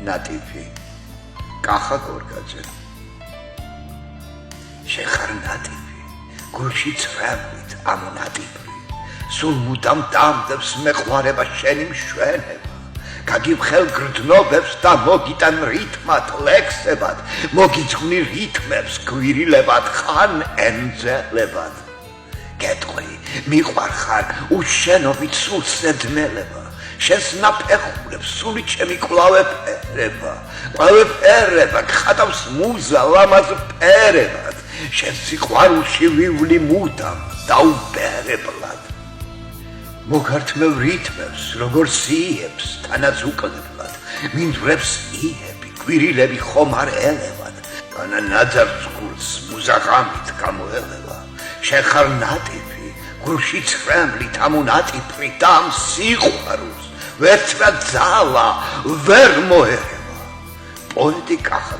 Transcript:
ნატიფი კახა გორგაძე შეხარ ნატიფი გულში ცრემლით ამონატიფრი სულ მუდამ დამდებს მეყვარება შენი მშვენება გაგიბხელ გრძნობებს და მოგიტან რითმად ლექსებად მოგიძღვნი რითმებს გვირილებად ხან ენძელებად გეტყვი მიყვარხარ უშენობით სულ სედმელება შენს ნაფეხურებს სული ჩემი ყვავე გხატავს მუზა ლამაზ ფერებად შენ სიყვარულში ვივლი მუდამ დაუბერებლად მოგართმევ რითმებს როგორ სიებს თანაც უკლებლად მინდვრებს იები გვირილები ხომარ ელევად განა ნაძარს გულს მუზაღამით გამოელევა შეხარ ნატიფი გულში ცრემლით ამონატიფრი და ამ სიყვარულს ვერცრად ძალა ვერ მოერევა პოეტი კახა